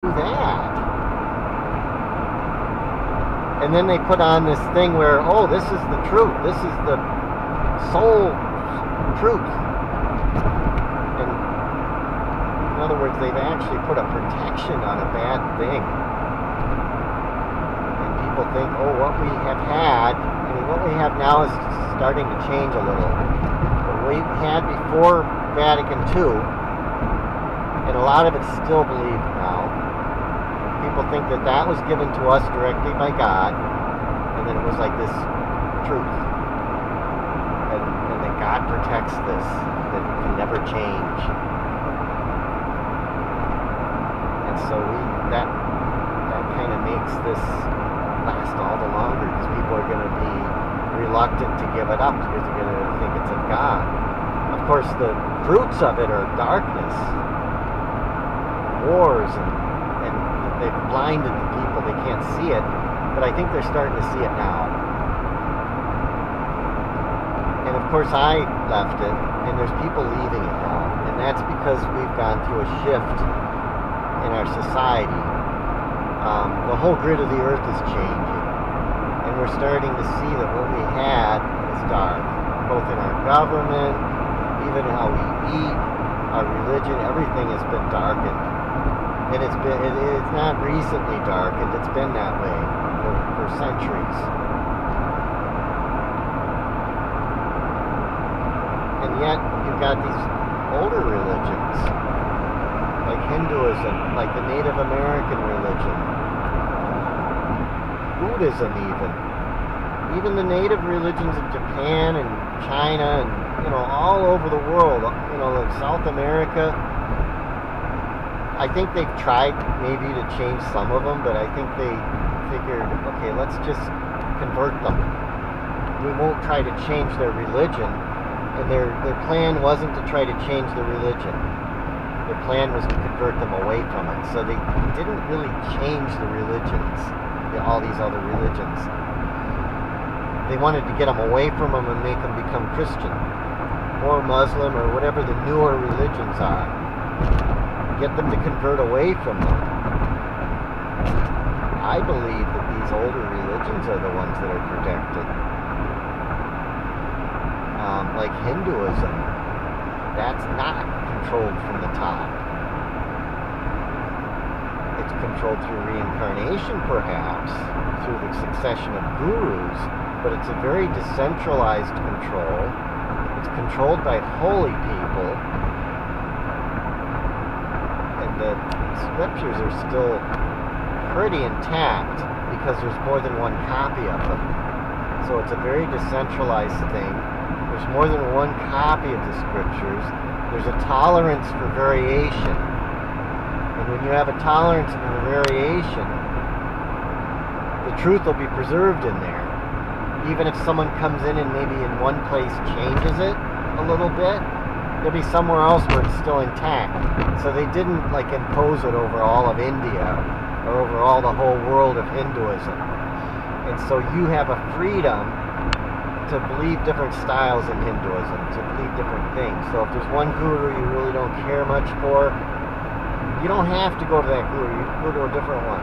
do that? And then they put on this thing where, oh, this is the truth. This is the sole truth. And in other words, they've actually put a protection on a bad thing. And people think, oh, what we have had, I mean, what we have now is starting to change a little. What we had before Vatican II, and a lot of it's still believed now. People think that that was given to us directly by God, and then it was like this truth. And that God protects this, that it can never change. And so that kind of makes this last all the longer, because people are going to be reluctant to give it up, because they're going to think it's of God. Of course, the fruits of it are darkness, wars, and they've blinded the people. They can't see it, but I think they're starting to see it now. And of course I left it, and there's people leaving it now, and that's because we've gone through a shift in our society. The whole grid of the earth is changing, and we're starting to see that what we had is dark, both in our government, even how we eat, our religion, everything has been darkened. And it's not recently darkened, it's been that way for centuries. And yet, you've got these older religions, like Hinduism, like the Native American religion, Buddhism even the native religions of Japan and China and, all over the world, in South America. I think they've tried maybe to change some of them, but I think they figured, okay, let's just convert them. We won't try to change their religion, and their plan wasn't to try to change the religion. Their plan was to convert them away from it. So they didn't really change the religions, all these other religions. They wanted to get them away from them and make them become Christian or Muslim or whatever the newer religions are. Get them to convert away from them. I believe that these older religions are the ones that are protected. Like Hinduism, that's not controlled from the top. It's controlled through reincarnation, perhaps, through the succession of gurus, but it's a very decentralized control. It's controlled by holy people. The scriptures are still pretty intact because there's more than one copy of them. So it's a very decentralized thing. There's more than one copy of the scriptures. There's a tolerance for variation. And when you have a tolerance for variation, the truth will be preserved in there. Even if someone comes in and maybe in one place changes it a little bit, there'll be somewhere else where it's still intact. So they didn't impose it over all of India or over all the whole world of Hinduism. And so you have a freedom to believe different styles in Hinduism, to believe different things. So if there's one guru you really don't care much for, you don't have to go to that guru. You can go to a different one.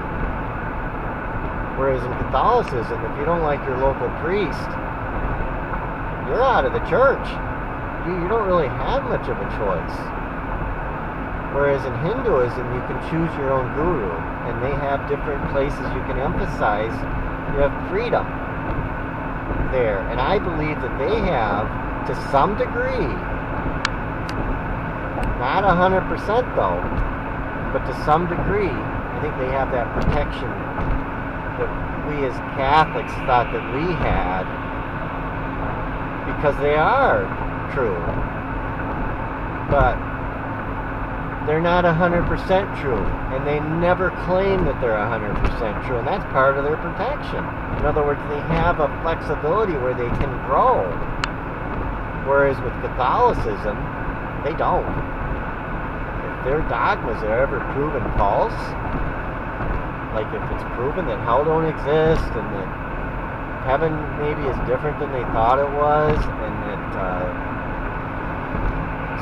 Whereas in Catholicism, if you don't like your local priest, you're out of the church. You don't really have much of a choice. Whereas in Hinduism, you can choose your own guru, and they have different places you can emphasize. You have freedom there. And I believe that they have, to some degree, not 100% though, but to some degree, I think they have that protection that we as Catholics thought that we had, because they are true, but they're not 100% true, and they never claim that they're 100% true, and that's part of their protection. In other words, they have a flexibility where they can grow, whereas with Catholicism, they don't. If their dogmas are ever proven false, like if it's proven that hell don't exist, and that heaven maybe is different than they thought it was, and that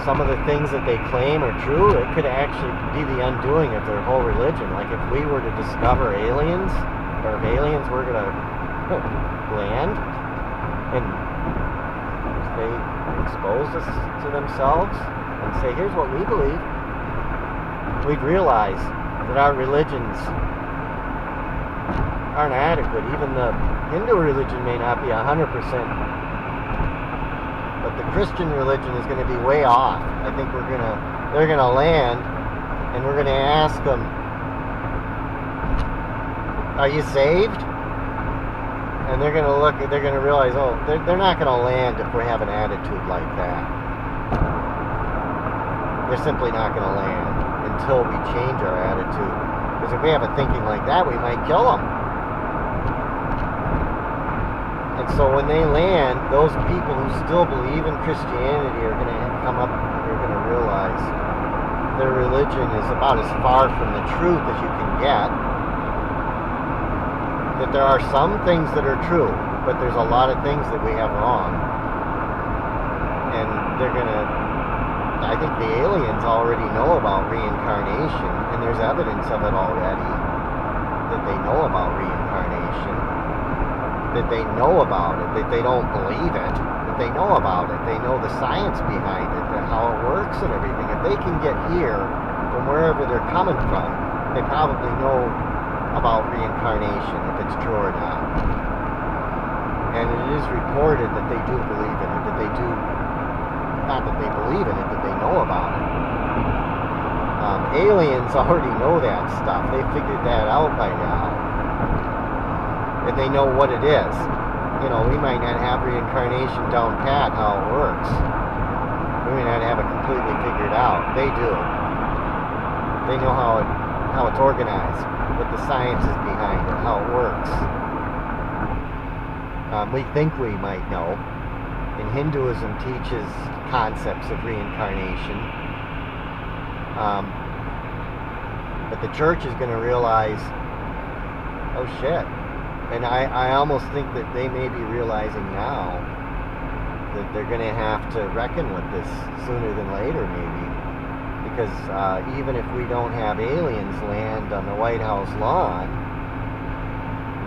some of the things that they claim are true, it could actually be the undoing of their whole religion. Like if we were to discover aliens, or if aliens were going to land and they expose us to themselves and say, here's what we believe, we'd realize that our religions aren't adequate. Even the Hindu religion may not be 100%, but the Christian religion is going to be way off. I think they're going to land, and we're going to ask them, are you saved? And they're going to realize, oh, they're not going to land if we have an attitude like that. They're simply not going to land until we change our attitude. Because if we have a thinking like that, we might kill them. And so when they land, those people who still believe in Christianity are going to come up and they're going to realize their religion is about as far from the truth as you can get. That there are some things that are true, but there's a lot of things that we have wrong. And I think the aliens already know about reincarnation, and there's evidence of it already, that they know about reincarnation, that they know about it, that they don't believe it, that they know about it, they know the science behind it, that how it works and everything. If they can get here from wherever they're coming from, they probably know about reincarnation, if it's true or not. And it is reported that they do believe in it, that they do, not that they believe in it, that they know about it. Aliens already know that stuff. They figured that out by now. And they know what it is. You know, we might not have reincarnation down pat, how it works. We may not have it completely figured out. They do. They know how it's organized, what the science is behind it, how it works. We think we might know. And Hinduism teaches concepts of reincarnation. But the church is going to realize, oh shit. And I almost think that they may be realizing now that they're going to have to reckon with this sooner than later, maybe. Because even if we don't have aliens land on the White House lawn,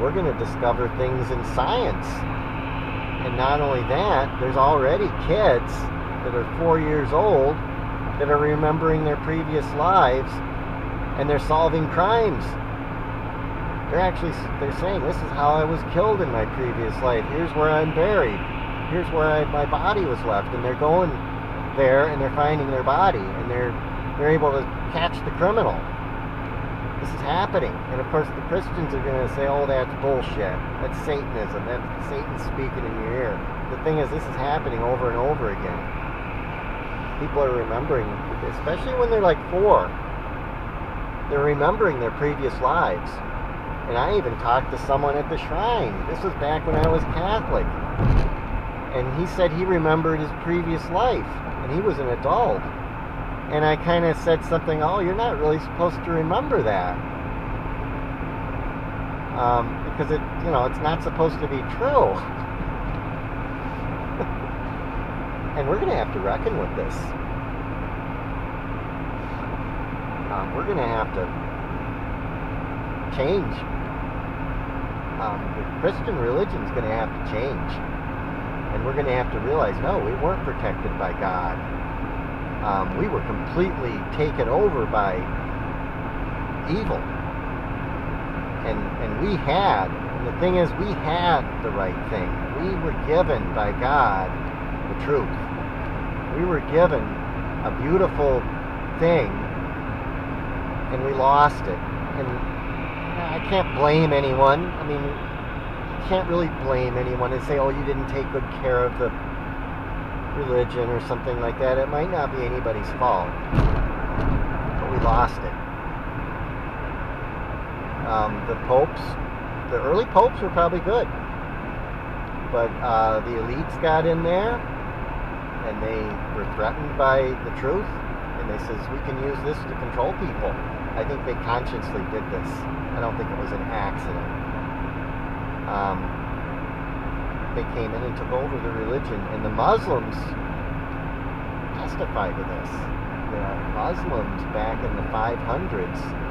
we're going to discover things in science. And not only that, there's already kids that are 4 years old that are remembering their previous lives, and they're solving crimes. They're saying, this is how I was killed in my previous life. Here's where I'm buried. Here's where my body was left. And they're going there and they're finding their body, and they're able to catch the criminal. This is happening. And of course the Christians are going to say, oh, that's bullshit. That's Satanism. That's Satan speaking in your ear. The thing is, this is happening over and over again. People are remembering, especially when they're like 4. They're remembering their previous lives. And I even talked to someone at the shrine. This was back when I was Catholic. And he said he remembered his previous life. And he was an adult. And I kind of said something, oh, you're not really supposed to remember that. Because it's not supposed to be true. And we're going to have to reckon with this. We're going to have to change. The Christian religion is going to have to change. And we're going to have to realize, no, we weren't protected by God. We were completely taken over by evil. And the thing is, we had the right thing. We were given by God the truth. We were given a beautiful thing, and we lost it. And I can't blame anyone. I mean, you can't really blame anyone and say, oh, you didn't take good care of the religion or something like that. It might not be anybody's fault, but we lost it. The early popes were probably good, but the elites got in there and they were threatened by the truth, and they says, we can use this to control people. I think they consciously did this. I don't think it was an accident. They came in and took over the religion, and the Muslims just testify to this. The Muslims back in the 500s